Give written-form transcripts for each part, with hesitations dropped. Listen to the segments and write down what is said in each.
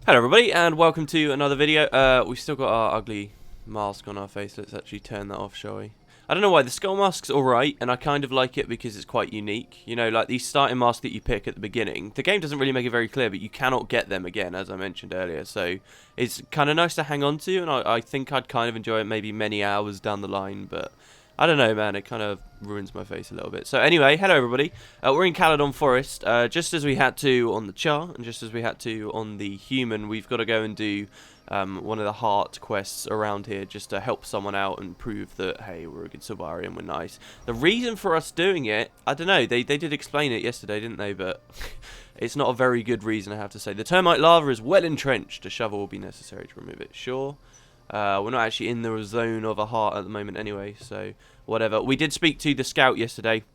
Hello everybody and welcome to another video. We've still got our ugly mask on our face. Let's actually turn that off, shall we? I don't know why, the skull mask's alright and I kind of like it because it's quite unique. You know, like these starting masks that you pick at the beginning, the game doesn't really make it very clear, but you cannot get them again, as I mentioned earlier. So it's kind of nice to hang on to, and I think I'd kind of enjoy it maybe many hours down the line, but I don't know, man, it kind of ruins my face a little bit. So anyway, hello everybody. We're in Caledon Forest. Just as we had to on the Char, and just as we had to on the Human, we've got to go and do one of the heart quests around here just to help someone out and prove that, hey, we're a good Sylvari and we're nice. The reason for us doing it, I don't know, they did explain it yesterday, didn't they? But it's not a very good reason, I have to say. The termite lava is well entrenched. A shovel will be necessary to remove it, sure. We're not actually in the zone of a heart at the moment anyway, so whatever. We did speak to the scout yesterday,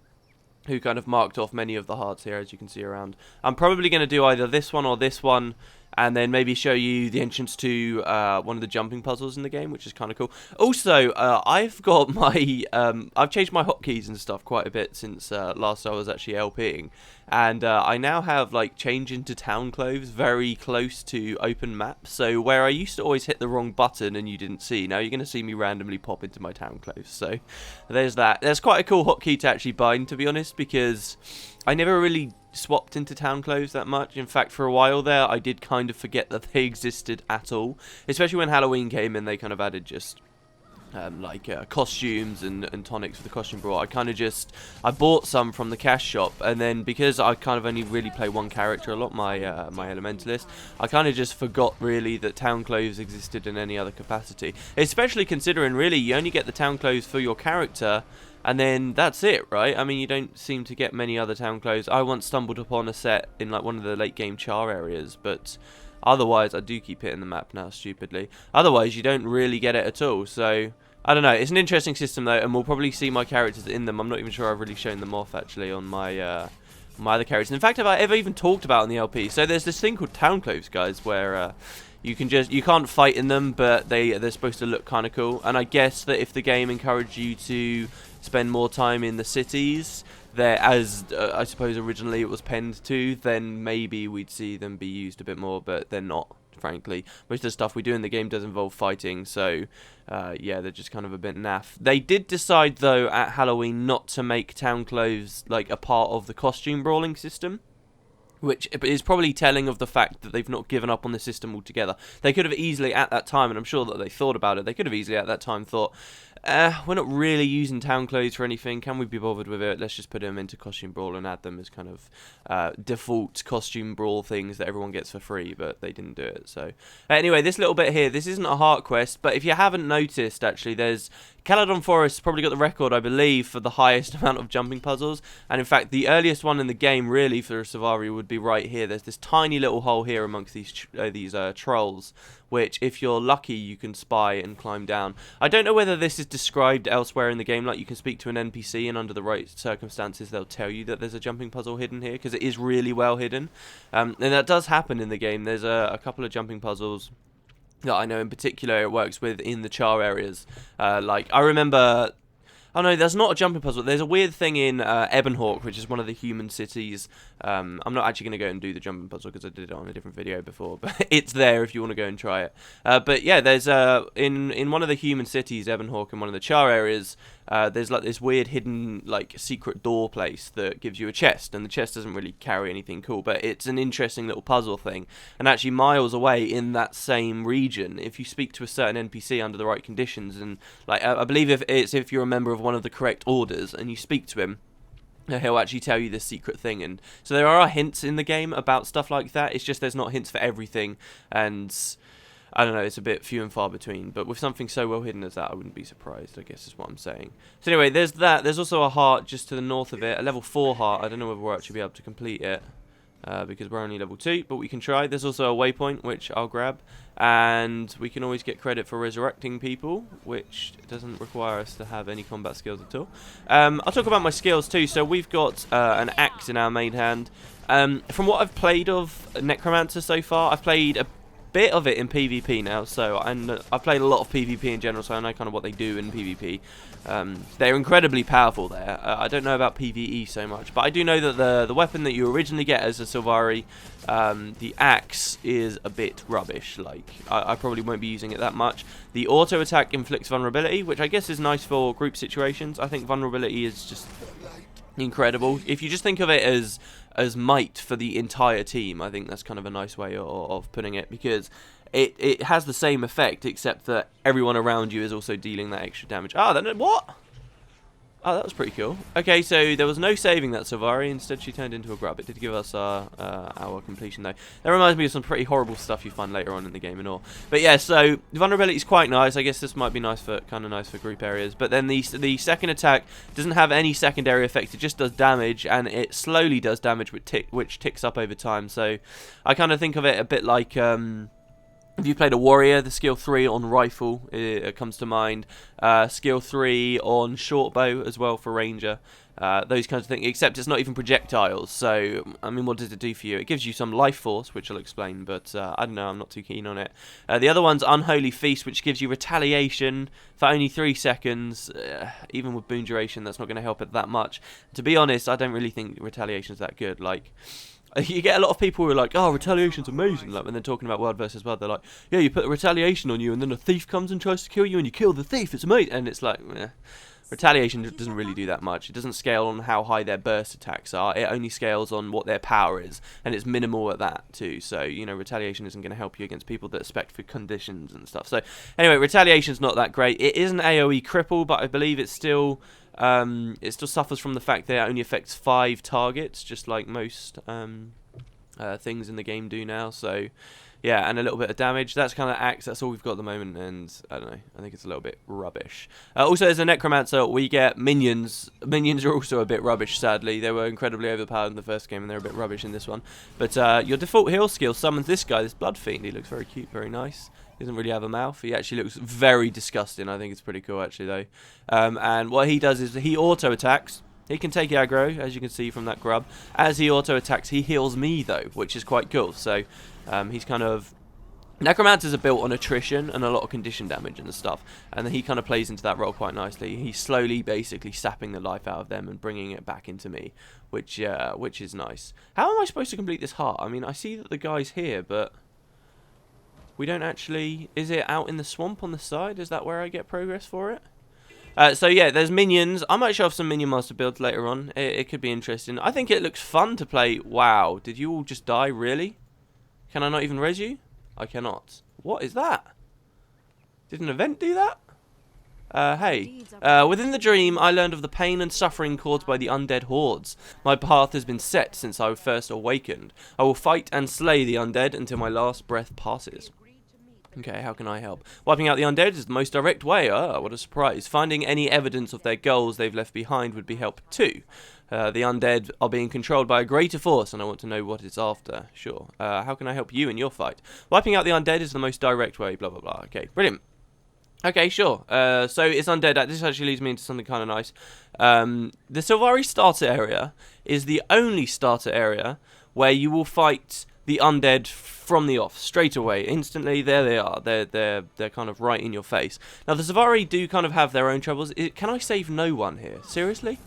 who kind of marked off many of the hearts here, as you can see around. I'm probably going to do either this one or this one, and then maybe show you the entrance to one of the jumping puzzles in the game, which is kind of cool. Also, I've got my, I've changed my hotkeys and stuff quite a bit since last I was actually LPing. And I now have, like, change into town clothes very close to open map. So where I used to always hit the wrong button and you didn't see, now you're going to see me randomly pop into my town clothes. So there's that. There's quite a cool hotkey to actually bind, to be honest, because I never really swapped into town clothes that much. In fact, for a while there, I did kind of forget that they existed at all. Especially when Halloween came in, they kind of added just costumes and tonics for the costume brawl. I bought some from the cash shop, and then because I kind of only really play one character a lot, my elementalist, I kind of just forgot really that town clothes existed in any other capacity. Especially considering really you only get the town clothes for your character, and then that's it, right? I mean, you don't seem to get many other town clothes. I once stumbled upon a set in like one of the late game Char areas, but otherwise, I do keep hitting the map now, stupidly. Otherwise, you don't really get it at all, so I don't know. It's an interesting system, though, and we'll probably see my characters in them. I'm not even sure I've really shown them off, actually, on my my other characters. In fact, have I ever even talked about in the LP? So there's this thing called town clothes, guys, where you can't fight in them, but they're supposed to look kind of cool. And I guess that if the game encouraged you to spend more time in the cities, there, as I suppose originally it was penned to, then maybe we'd see them be used a bit more, but they're not, frankly. Most of the stuff we do in the game does involve fighting, so yeah, they're just kind of a bit naff. They did decide, though, at Halloween not to make town clothes like a part of the costume brawling system, which is probably telling of the fact that they've not given up on the system altogether. They could have easily at that time, and I'm sure that they thought about it, they could have easily at that time thought, we're not really using town clothes for anything, can we be bothered with it? Let's just put them into costume brawl and add them as kind of default costume brawl things that everyone gets for free, but they didn't do it. So anyway, this little bit here, this isn't a heart quest, but if you haven't noticed, actually, there's Caledon Forest probably got the record, I believe, for the highest amount of jumping puzzles, and in fact the earliest one in the game really for a Sylvari would be right here. There's this tiny little hole here amongst these trolls, which if you're lucky you can spy and climb down. I don't know whether this is described elsewhere in the game, like you can speak to an NPC and under the right circumstances they'll tell you that there's a jumping puzzle hidden here, because it is really well hidden, and that does happen in the game. There's a couple of jumping puzzles that I know in particular it works with in the Char areas. Like, I remember... Oh no, there's not a jumping puzzle. There's a weird thing in Ebonhawk, which is one of the human cities. I'm not actually going to go and do the jumping puzzle because I did it on a different video before, but it's there if you want to go and try it. But yeah, there's in one of the human cities, Ebonhawk, in one of the Char areas, there's like this weird hidden like secret door place that gives you a chest, and the chest doesn't really carry anything cool, but it's an interesting little puzzle thing. And actually miles away in that same region, if you speak to a certain NPC under the right conditions, and like I believe if you're a member of one of the correct orders and you speak to him, he'll actually tell you this secret thing. And so there are hints in the game about stuff like that. It's just there's not hints for everything, and I don't know, it's a bit few and far between. But with something so well hidden as that, I wouldn't be surprised, I guess is what I'm saying. So anyway, there's that. There's also a heart just to the north of it, a level 4 heart. I don't know whether we'll actually be able to complete it, because we're only level 2, but we can try. There's also a waypoint, which I'll grab, and we can always get credit for resurrecting people, which doesn't require us to have any combat skills at all. I'll talk about my skills too. So we've got an axe in our main hand. From what I've played of Necromancer so far, I've played bit of it in PvP now, so I've played a lot of PvP in general, so I know kind of what they do in PvP. They're incredibly powerful there. I don't know about PvE so much, but I do know that the weapon that you originally get as a Sylvari, the axe, is a bit rubbish. Like, I probably won't be using it that much. The auto attack inflicts vulnerability, which I guess is nice for group situations. I think vulnerability is just incredible. If you just think of it as might for the entire team, I think that's kind of a nice way of putting it, because it has the same effect, except that everyone around you is also dealing that extra damage. Ah, then what? Oh, that was pretty cool. Okay, so there was no saving that Sylvari. Instead, she turned into a grub. It did give us our completion, though. That reminds me of some pretty horrible stuff you find later on in the game and all. But yeah, so vulnerability is quite nice. I guess this might be nice for group areas. But then the second attack doesn't have any secondary effects. It just does damage, and it slowly does damage, which ticks up over time. So I kind of think of it a bit like if you played a warrior, the skill 3 on rifle comes to mind. Skill 3 on short bow as well for ranger. Those kinds of things, except it's not even projectiles. So, I mean, what does it do for you? It gives you some life force, which I'll explain, but I don't know, I'm not too keen on it. The other one's Unholy Feast, which gives you retaliation for only 3 seconds. Even with boon duration, that's not going to help it that much. To be honest, I don't really think retaliation's that good. Like, you get a lot of people who are like, oh, retaliation's amazing. Like, when they're talking about World versus World, they're like, yeah, you put a retaliation on you, and then a thief comes and tries to kill you, and you kill the thief. It's amazing. And it's like, retaliation doesn't really do that much. It doesn't scale on how high their burst attacks are. It only scales on what their power is, and it's minimal at that too. So, you know, retaliation isn't going to help you against people that expect for conditions and stuff. So, anyway, retaliation's not that great. It is an AoE cripple, but I believe it still suffers from the fact that it only affects 5 targets, just like most things in the game do now. So yeah, and a little bit of damage. That's kind of axe. That's all we've got at the moment, and I don't know, I think it's a little bit rubbish. Also, as a necromancer, we get minions. Minions are also a bit rubbish, sadly. They were incredibly overpowered in the first game, and they're a bit rubbish in this one. But your default heal skill summons this guy, this blood fiend. He looks very cute, very nice. He doesn't really have a mouth. He actually looks very disgusting. I think it's pretty cool, actually, though. And what he does is he auto attacks. He can take aggro, as you can see from that grub. As he auto attacks, he heals me, though, which is quite cool. So he's kind of... Necromancers are built on attrition and a lot of condition damage and stuff, and he kind of plays into that role quite nicely. He's slowly, basically, sapping the life out of them and bringing it back into me, which is nice. How am I supposed to complete this heart? I mean, I see that the guy's here, but we don't actually... Is it out in the swamp on the side? Is that where I get progress for it? So yeah, there's minions. I might show off some minion master builds later on. It could be interesting. I think it looks fun to play. Wow, did you all just die? Really? Can I not even res you? I cannot. What is that? Did an event do that? Hey. Within the dream, I learned of the pain and suffering caused by the undead hordes. My path has been set since I first awakened. I will fight and slay the undead until my last breath passes. Okay, how can I help? Wiping out the undead is the most direct way. Ah, what a surprise. Finding any evidence of their goals they've left behind would be help too. The undead are being controlled by a greater force, and I want to know what it's after. Sure. How can I help you in your fight? Wiping out the undead is the most direct way, blah, blah, blah. Okay, brilliant. Okay, sure. So it's undead. This actually leads me into something kind of nice. The Sylvari starter area is the only starter area where you will fight the undead from the off, straight away, instantly. There they are. They're kind of right in your face. Now the Sylvari do kind of have their own troubles. Can I save no one here? Seriously?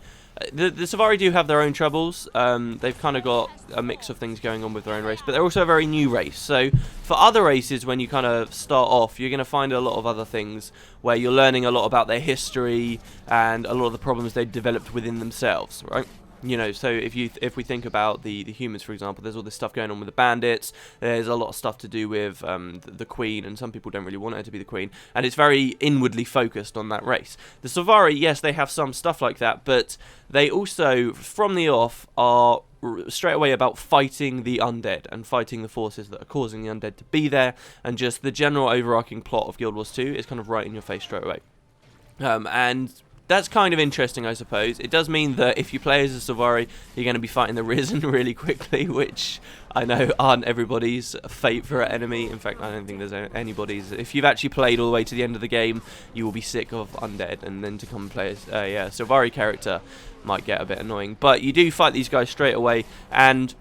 The Sylvari do have their own troubles. They've kind of got a mix of things going on with their own race, but they're also a very new race. So for other races, when you kind of start off, you're going to find a lot of other things where you're learning a lot about their history and a lot of the problems they've developed within themselves, right? You know, so if we think about the humans, for example, there's all this stuff going on with the bandits. There's a lot of stuff to do with the queen, and some people don't really want her to be the queen. And it's very inwardly focused on that race. The Sylvari, yes, they have some stuff like that, but they also, from the off, are straight away about fighting the undead and fighting the forces that are causing the undead to be there. And just the general overarching plot of Guild Wars 2 is kind of right in your face straight away. And that's kind of interesting, I suppose. It does mean that if you play as a Sylvari, you're going to be fighting the Risen really quickly, which I know aren't everybody's favourite enemy. In fact, I don't think there's anybody's. If you've actually played all the way to the end of the game, you will be sick of undead, and then to come and play as a Sylvari character might get a bit annoying. But you do fight these guys straight away, and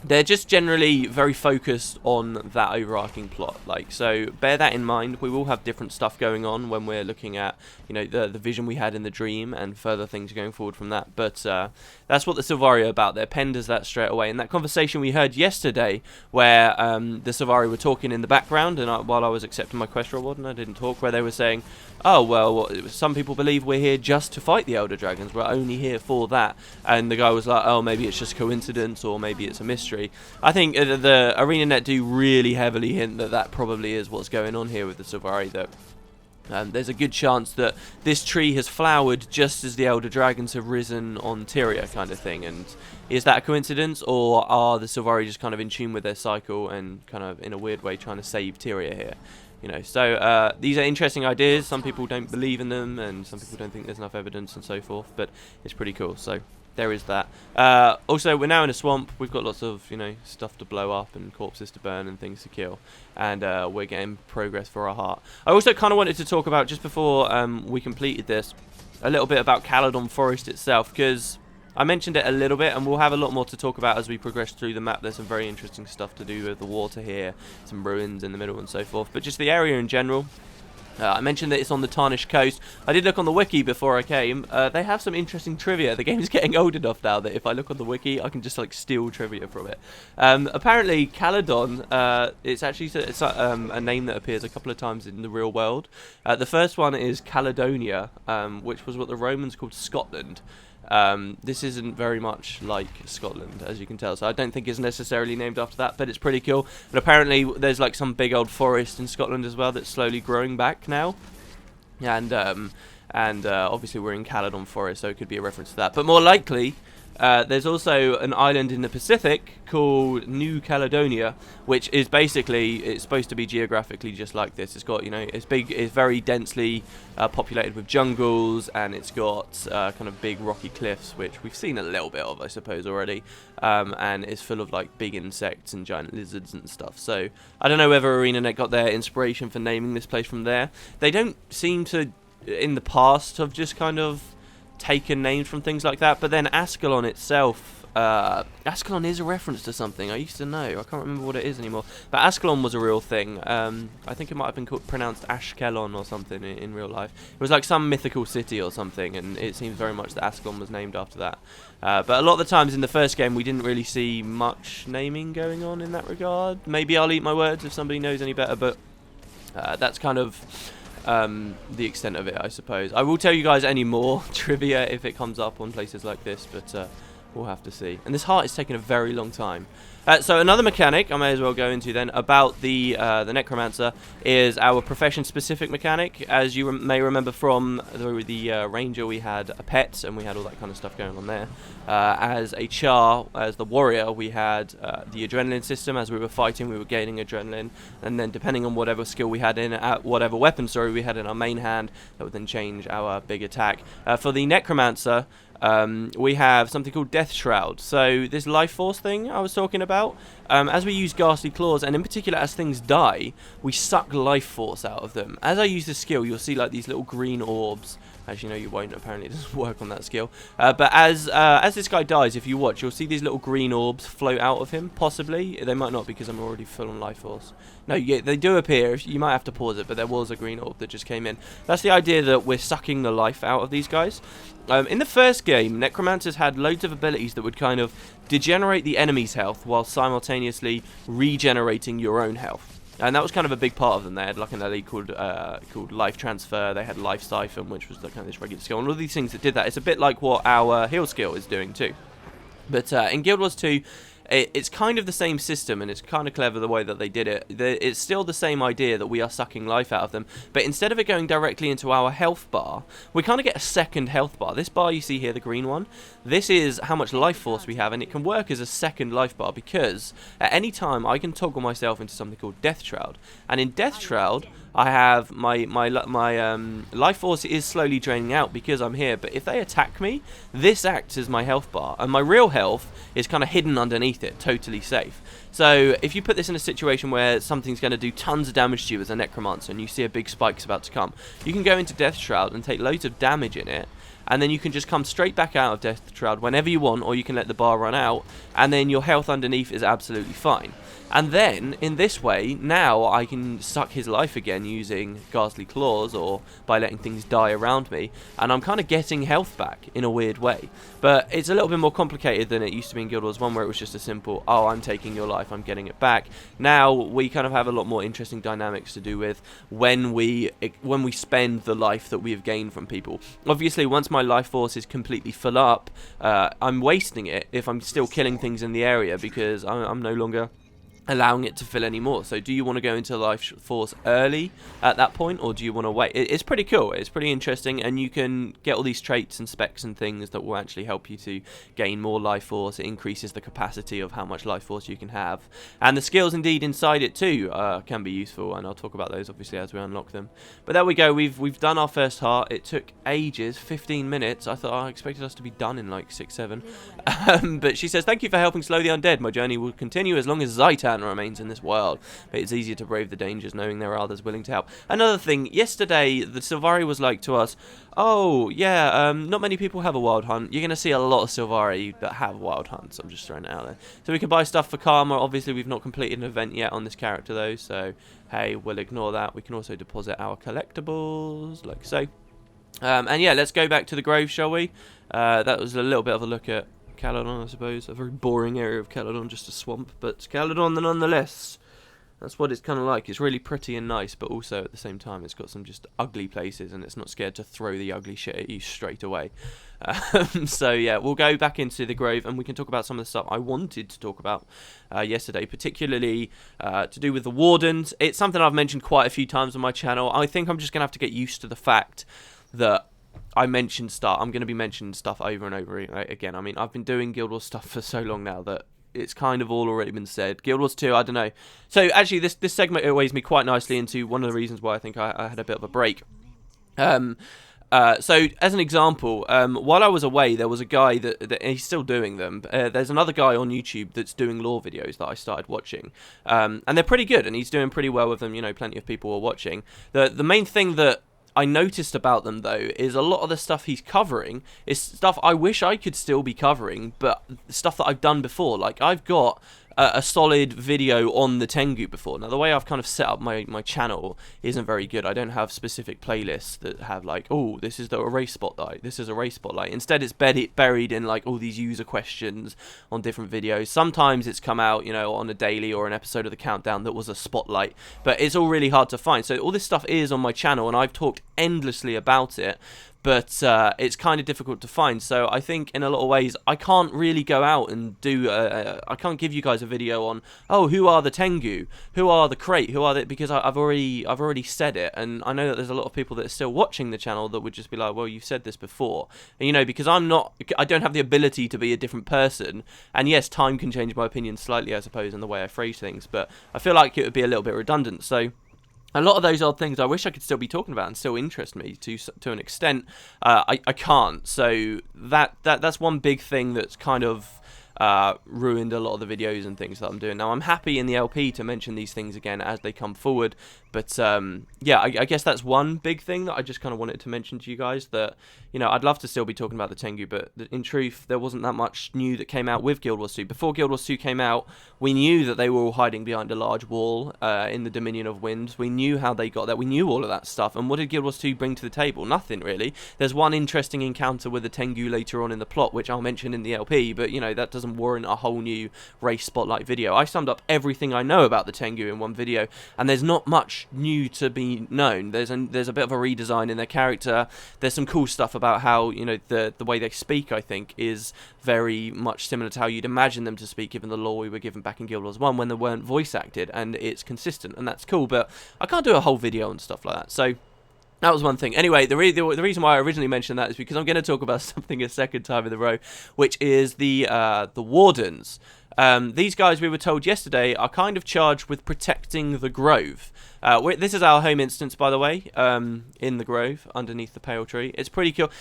they're just generally very focused on that overarching plot. Like, so bear that in mind. We will have different stuff going on when we're looking at, you know, the vision we had in the dream and further things going forward from that. But that's what the Sylvari are about. They're penned as that straight away. And that conversation we heard yesterday, where the Sylvari were talking in the background, and while I was accepting my quest reward, and I didn't talk, where they were saying, oh, well, some people believe we're here just to fight the Elder Dragons. We're only here for that. And the guy was like, oh, maybe it's just coincidence, or maybe it's a mystery. I think the ArenaNet do really heavily hint that that probably is what's going on here with the Sylvari, that there's a good chance that this tree has flowered just as the Elder Dragons have risen on Tyria, kind of thing. And is that a coincidence, or are the Sylvari just kind of in tune with their cycle and kind of in a weird way trying to save Tyria here? You know, so these are interesting ideas. Some people don't believe in them, and some people don't think there's enough evidence and so forth, but it's pretty cool. So there is that. Also, we're now in a swamp. We've got lots of, you know, stuff to blow up and corpses to burn and things to kill, and we're getting progress for our heart. I also kind of wanted to talk about, just before we completed this, a little bit about Caledon Forest itself, because I mentioned it a little bit, and we'll have a lot more to talk about as we progress through the map. There's some very interesting stuff to do with the water here, some ruins in the middle and so forth, but just the area in general. I mentioned that it's on the Tarnished Coast. I did look on the wiki before I came. They have some interesting trivia. The game's getting old enough now that if I look on the wiki, I can just like steal trivia from it. Apparently, Caledon, it's actually a name that appears a couple of times in the real world. The first one is Caledonia, which was what the Romans called Scotland. This isn't very much like Scotland, as you can tell, so I don't think it's necessarily named after that, but it's pretty cool. And apparently there's like some big old forest in Scotland as well that's slowly growing back now, and obviously we're in Caledon Forest, so it could be a reference to that. But more likely, there's also an island in the Pacific called New Caledonia, which is basically, it's supposed to be geographically just like this. It's got, you know, it's big, it's very densely populated with jungles, and it's got kind of big rocky cliffs, which we've seen a little bit of, I suppose, already, and it's full of like big insects and giant lizards and stuff. So I don't know whether ArenaNet got their inspiration for naming this place from there. They don't seem to, in the past, have just kind of taken names from things like that, but then Ascalon itself, Ascalon is a reference to something I used to know. I can't remember what it is anymore, but Ascalon was a real thing. I think it might have been pronounced Ashkelon or something in real life. It was like some mythical city or something, and it seems very much that Ascalon was named after that. But a lot of the times in the first game we didn't really see much naming going on in that regard. Maybe I'll eat my words if somebody knows any better, but that's kind of the extent of it, I suppose. I will tell you guys any more trivia if it comes up on places like this, but we'll have to see. And this heart is taking a very long time. So another mechanic I may as well go into then about the Necromancer is our profession-specific mechanic. As you may remember from the Ranger, we had a pet, and we had all that kind of stuff going on there. As a Char, as the Warrior, we had the adrenaline system. As we were fighting, we were gaining adrenaline, and then depending on whatever skill we had in, whatever weapon, we had in our main hand, that would then change our big attack. For the Necromancer, we have something called Death Shroud. So this life force thing I was talking about, as we use Ghastly Claws, and in particular as things die, we suck life force out of them. As I use this skill, you'll see like these little green orbs. Actually, no, you won't. Apparently, it doesn't work on that skill. But as this guy dies, if you watch, you'll see these little green orbs float out of him. Possibly. They might not, because I'm already full on life force. No, yeah, they do appear. You might have to pause it, but there was a green orb that just came in. That's the idea, that we're sucking the life out of these guys. In the first game, Necromancers had loads of abilities that would kind of degenerate the enemy's health while simultaneously regenerating your own health. And that was kind of a big part of them. They had like an elite called Life Transfer. They had Life Siphon, which was the kind of this regular skill. And all these things that did that. It's a bit like what our heal skill is doing too. But in Guild Wars 2, it's kind of the same system, and it's kind of clever the way that they did it. It's still the same idea that we are sucking life out of them, but instead of it going directly into our health bar, we kind of get a second health bar. This bar you see here, the green one, this is how much life force we have, and it can work as a second life bar, because at any time I can toggle myself into something called Death Shroud, and in Death Shroud I have my life force is slowly draining out because I'm here, but if they attack me, this acts as my health bar, and my real health is kind of hidden underneath it, totally safe. So if you put this in a situation where something's going to do tons of damage to you as a necromancer and you see a big spike's about to come, you can go into Death Shroud and take loads of damage in it, and then you can just come straight back out of Death Shroud whenever you want, or you can let the bar run out, and then your health underneath is absolutely fine. And then, in this way, now I can suck his life again using Ghastly Claws, or by letting things die around me, and I'm kind of getting health back in a weird way. But it's a little bit more complicated than it used to be in Guild Wars 1, where it was just a simple, oh, I'm taking your life, I'm getting it back. Now, we kind of have a lot more interesting dynamics to do with when we spend the life that we have gained from people. Obviously, once my life force is completely full up, I'm wasting it if I'm still killing things in the area, because I'm no longer allowing it to fill anymore. So do you want to go into life force early at that point, or do you want to wait? It's pretty cool, it's pretty interesting, and you can get all these traits and specs and things that will actually help you to gain more life force. It increases the capacity of how much life force you can have, and the skills indeed inside it too can be useful, and I'll talk about those obviously as we unlock them. But there we go, we've done our first heart. It took ages, 15 minutes. I expected us to be done in like 6-7. But she says, thank you for helping slow the undead. My journey will continue as long as Zaitan remains in this world, but it's easier to brave the dangers knowing there are others willing to help. Another thing, yesterday the Sylvari was like to us, oh yeah, not many people have a wild hunt. You're going to see a lot of Sylvari that have wild hunts. I'm just throwing it out there. So we can buy stuff for karma. Obviously we've not completed an event yet on this character though, so hey, we'll ignore that. We can also deposit our collectibles like so. And yeah, let's go back to the grove, shall we? That was a little bit of a look at Caledon, I suppose. A very boring area of Caledon, just a swamp, but Caledon nonetheless. That's what it's kind of like. It's really pretty and nice, but also at the same time it's got some just ugly places, and it's not scared to throw the ugly shit at you straight away. So yeah, we'll go back into the grove and we can talk about some of the stuff I wanted to talk about yesterday, particularly to do with the wardens. It's something I've mentioned quite a few times on my channel. I think I'm just going to have to get used to the fact that I'm going to be mentioning stuff over and over again. I mean, I've been doing Guild Wars stuff for so long now that it's kind of all already been said. Guild Wars 2, I don't know. So actually, this segment always me quite nicely into one of the reasons why I think I had a bit of a break. So as an example, while I was away, there was a guy that he's still doing them. There's another guy on YouTube that's doing lore videos that I started watching, and they're pretty good, and he's doing pretty well with them. You know, plenty of people are watching. The main thing that I noticed about them though is a lot of the stuff he's covering is stuff I wish I could still be covering, but stuff that I've done before. Like I've got a solid video on the Tengu before. Now the way I've kind of set up my channel isn't very good. I don't have specific playlists that have like, oh, this is the race spotlight, this is a race spotlight. Instead it's buried in like all these user questions on different videos. Sometimes it's come out, you know, on a daily or an episode of the Countdown that was a spotlight, but it's all really hard to find. So all this stuff is on my channel and I've talked endlessly about it, but it's kind of difficult to find. So I think in a lot of ways I can't really go out and do I can't give you guys a video on, oh, who are the Tengu, who are the Crate, who are the, because I've already said it, and I know that there's a lot of people that are still watching the channel that would just be like, well, you've said this before. And, you know, because I don't have the ability to be a different person, and yes, time can change my opinion slightly, I suppose, in the way I phrase things, but I feel like it would be a little bit redundant. So a lot of those odd things I wish I could still be talking about and still interest me to an extent. I can't. So that's one big thing that's kind of ruined a lot of the videos and things that I'm doing. Now I'm happy in the LP to mention these things again as they come forward, but yeah, I guess that's one big thing that I just kind of wanted to mention to you guys, that, you know, I'd love to still be talking about the Tengu, but in truth there wasn't that much new that came out with Guild Wars 2. Before Guild Wars 2 came out, we knew that they were all hiding behind a large wall in the Dominion of Winds. We knew how they got there. We knew all of that stuff. And what did Guild Wars 2 bring to the table? Nothing really. There's one interesting encounter with the Tengu later on in the plot, which I'll mention in the LP, but you know, that doesn't warrant a whole new race spotlight video. I summed up everything I know about the Tengu in one video, and there's not much new to be known. There's a bit of a redesign in their character. There's some cool stuff about how, you know, the way they speak, I think, is very much similar to how you'd imagine them to speak, given the lore we were given back in Guild Wars 1 when they weren't voice acted, and it's consistent, and that's cool, but I can't do a whole video on stuff like that. So that was one thing. Anyway, the reason why I originally mentioned that is because I'm going to talk about something a second time in a row, which is the Wardens. These guys, we were told yesterday, are kind of charged with protecting the Grove. This is our home instance, by the way, in the Grove, underneath the Pale Tree. It's pretty cool.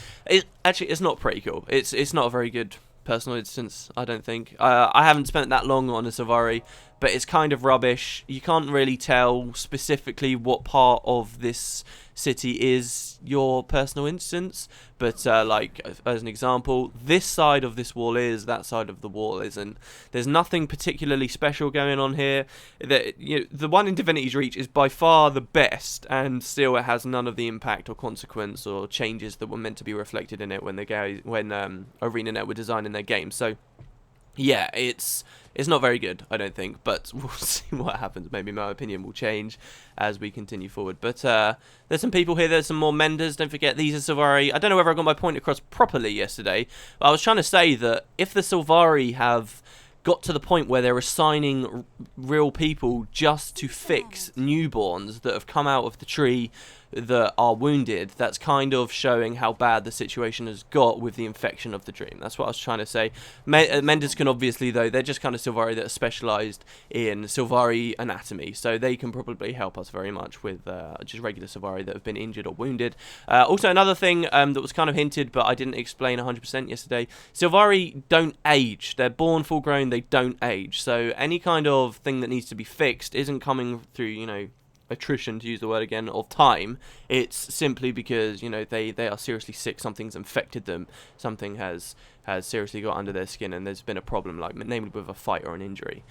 Actually, it's not pretty cool. It's not a very good personal instance, I don't think. I haven't spent that long on a Sylvari, but it's kind of rubbish. You can't really tell specifically what part of this city is your personal instance, but like as an example, this side of this wall is, that side of the wall isn't. There's nothing particularly special going on here. The one in Divinity's Reach is by far the best, and still it has none of the impact or consequence or changes that were meant to be reflected in it when ArenaNet were designing their game. So yeah, it's not very good, I don't think, but we'll see what happens. Maybe my opinion will change as we continue forward. But there's some people here. There's some more menders. Don't forget, these are Sylvari. I don't know whether I got my point across properly yesterday, but I was trying to say that if the Sylvari have got to the point where they're assigning real people just to fix newborns that have come out of the tree that are wounded, that's kind of showing how bad the situation has got with the infection of the dream. That's what I was trying to say. Menders can obviously, though, they're just kind of Sylvari that are specialised in Sylvari anatomy, so they can probably help us very much with just regular Sylvari that have been injured or wounded. Also, another thing that was kind of hinted, but I didn't explain 100% yesterday, Sylvari don't age. They're born full grown, they don't age, so any kind of thing that needs to be fixed isn't coming through, attrition, to use the word again, of time. It's simply because they are seriously sick, something's infected them, something has seriously got under their skin, and there's been a problem, like namely with a fight or an injury,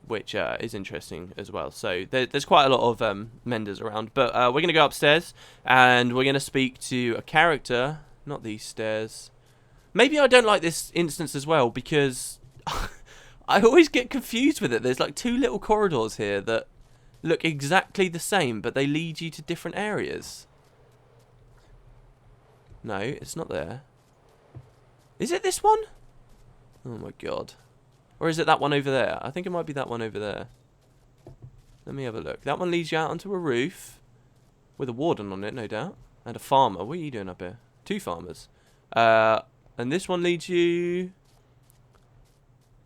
which is interesting as well. So there's quite a lot of menders around, but we're going to go upstairs and we're going to speak to a character. Not these stairs. Maybe I don't like this instance as well, because I always get confused with it. There's like two little corridors here that look exactly the same, but they lead you to different areas. No, it's not there. Is it this one? Oh my god. Or is it that one over there? I think it might be that one over there. Let me have a look. That one leads you out onto a roof with a warden on it, no doubt. And a farmer. What are you doing up here? Two farmers. And this one leads you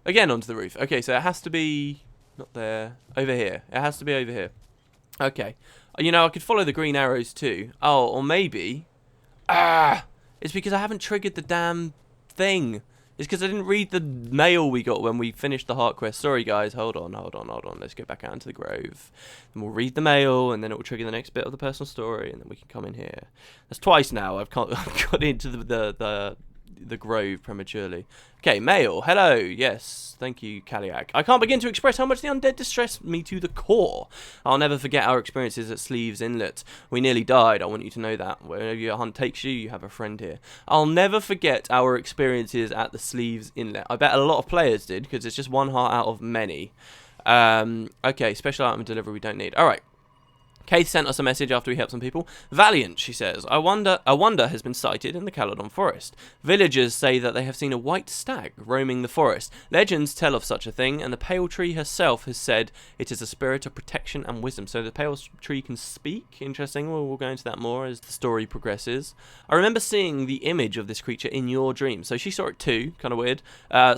again onto the roof. Okay, so it has to be not there. Over here. It has to be over here. Okay. I could follow the green arrows too. Oh, or maybe... It's because I haven't triggered the damn thing. It's because I didn't read the mail we got when we finished the heart quest. Sorry, guys. Hold on. Let's go back out into the grove. And we'll read the mail, and then it will trigger the next bit of the personal story, and then we can come in here. That's twice now. I've got into the grove prematurely. Okay, mail. Hello. Yes. Thank you, Kaliak. I can't begin to express how much the undead distress me to the core. I'll never forget our experiences at Sleeves Inlet. We nearly died. I want you to know that. Wherever your hunt takes you, you have a friend here. I'll never forget our experiences at the Sleeves Inlet. I bet a lot of players did, because it's just one heart out of many. Okay, special item delivery we don't need. Alright. Kate sent us a message after we helped some people. Valiant, she says, a wonder has been sighted in the Caledon forest. Villagers say that they have seen a white stag roaming the forest. Legends tell of such a thing, and the Pale Tree herself has said it is a spirit of protection and wisdom. So the Pale Tree can speak. Interesting. We'll go into that more as the story progresses. I remember seeing the image of this creature in your dream. So she saw it too. Kind of weird.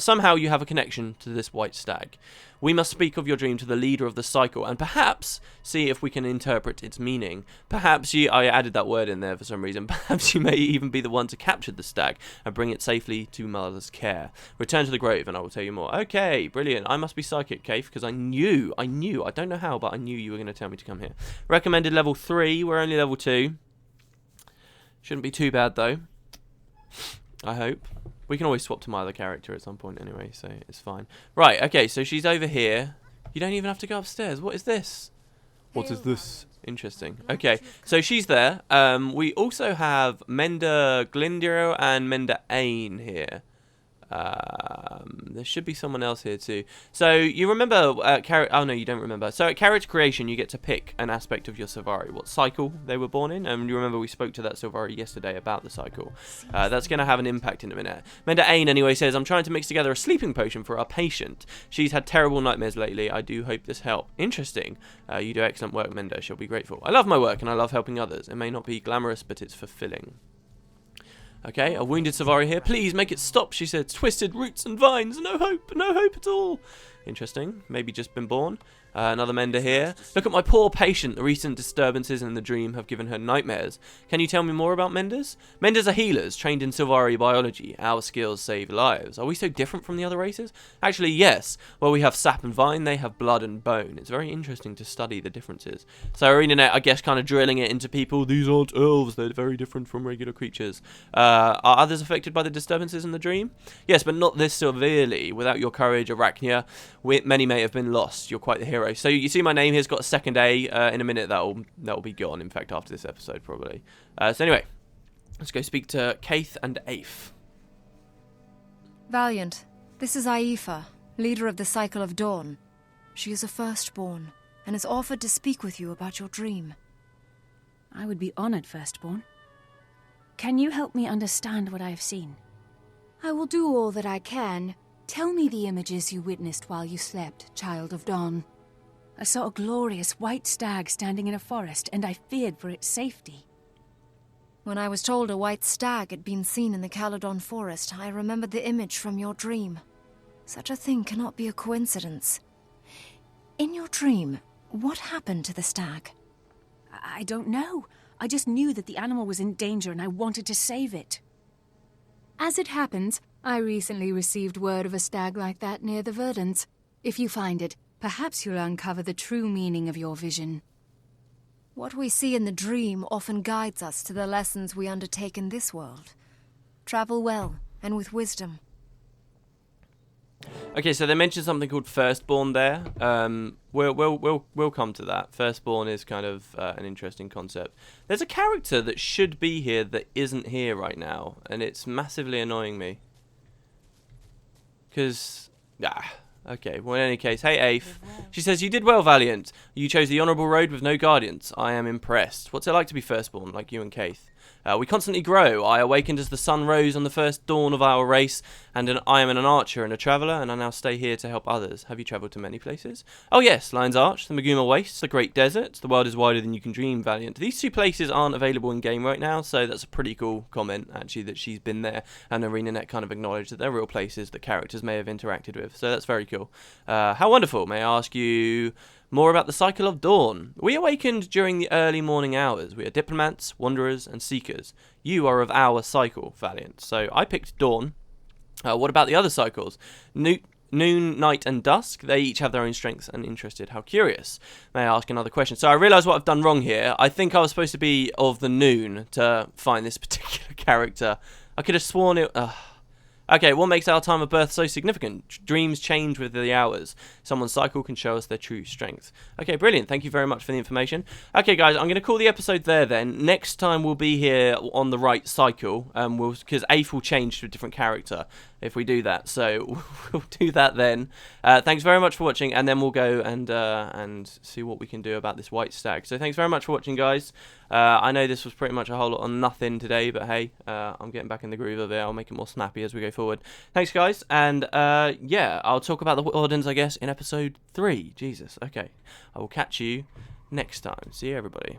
Somehow you have a connection to this white stag. We must speak of your dream to the leader of the cycle, and perhaps see if we can interpret its meaning. Perhaps I added that word in there for some reason, perhaps you may even be the one to capture the stag and bring it safely to Mother's care. Return to the grove and I will tell you more. Okay, brilliant. I must be psychic, Kaif, because I knew, I don't know how, but I knew you were going to tell me to come here. Recommended level 3, we're only level 2. Shouldn't be too bad though, I hope. We can always swap to my other character at some point anyway, so it's fine. Right, okay, so she's over here. You don't even have to go upstairs. What is this? What is this? Interesting. Okay, so she's there. We also have Mender Glindiro and Mender Ain here. There should be someone else here too. So you remember oh no, you don't remember. So at character creation you get to pick an aspect of your Sylvari, what cycle they were born in, and you remember we spoke to that Sylvari yesterday about the cycle. That's going to have an impact in a minute. Mender Ain anyway says, I'm trying to mix together a sleeping potion for our patient. She's had terrible nightmares lately. I do hope this helps. Interesting. You do excellent work, Mender. She'll be grateful. I love my work and I love helping others. It may not be glamorous, but it's fulfilling. Okay, a wounded Sylvari here. Please make it stop, she said. Twisted roots and vines. No hope at all. Interesting. Maybe just been born. Another mender here. Look at my poor patient. The recent disturbances in the dream have given her nightmares. Can you tell me more about menders? Menders are healers, trained in Sylvari biology. Our skills save lives. Are we so different from the other races? Actually, yes. Well, we have sap and vine, they have blood and bone. It's very interesting to study the differences. So ArenaNet, I guess, kind of drilling it into people. These aren't elves, they're very different from regular creatures. Are others affected by the disturbances in the dream? Yes, but not this severely. Without your courage, Arachnia, many may have been lost. You're quite the hero. So you see my name here's got a second A. In a minute that'll be gone, in fact, after this episode probably. So anyway, let's go speak to Keith and Aife. Valiant, this is Aife, leader of the Cycle of Dawn. She is a firstborn, and has offered to speak with you about your dream. I would be honored, firstborn. Can you help me understand what I have seen? I will do all that I can. Tell me the images you witnessed while you slept, Child of Dawn. I saw a glorious white stag standing in a forest, and I feared for its safety. When I was told a white stag had been seen in the Caledon forest, I remembered the image from your dream. Such a thing cannot be a coincidence. In your dream, what happened to the stag? I don't know. I just knew that the animal was in danger and I wanted to save it. As it happens, I recently received word of a stag like that near the Verdants. If you find it, perhaps you'll uncover the true meaning of your vision. What we see in the dream often guides us to the lessons we undertake in this world. Travel well, and with wisdom. Okay, so they mentioned something called Firstborn there. We'll come to that. Firstborn is kind of an interesting concept. There's a character that should be here that isn't here right now, and it's massively annoying me. Because, okay, well in any case, hey Aife. She says, you did well, Valiant. You chose the honourable road with no guardians. I am impressed. What's it like to be firstborn, like you and Keith? We constantly grow. I awakened as the sun rose on the first dawn of our race, and I am an archer and a traveller, and I now stay here to help others. Have you travelled to many places? Oh yes, Lion's Arch, the Maguma Wastes, the Great Desert. The world is wider than you can dream, Valiant. These two places aren't available in game right now, so that's a pretty cool comment, actually, that she's been there, and ArenaNet kind of acknowledged that they're real places that characters may have interacted with, so that's very cool. How wonderful. May I ask you more about the Cycle of Dawn? We awakened during the early morning hours. We are diplomats, wanderers, and seekers. You are of our cycle, Valiant. So I picked Dawn. What about the other cycles? Noon, night, and dusk. They each have their own strengths and interested. How curious. May I ask another question? So I realise what I've done wrong here. I think I was supposed to be of the noon to find this particular character. I could have sworn it... Okay, what makes our time of birth so significant? Dreams change with the hours. Someone's cycle can show us their true strength. Okay, brilliant. Thank you very much for the information. Okay, guys, I'm going to call the episode there then. Next time we'll be here on the right cycle, because Aife will change to a different character if we do that. So we'll do that then. Thanks very much for watching, and then we'll go and see what we can do about this white stag. So thanks very much for watching, guys. I know this was pretty much a whole lot on nothing today, but hey, I'm getting back in the groove of it. I'll make it more snappy as we go forward. Thanks, guys, and yeah, I'll talk about the Wardens, I guess, in episode 3. Jesus, okay. I will catch you next time. See you, everybody.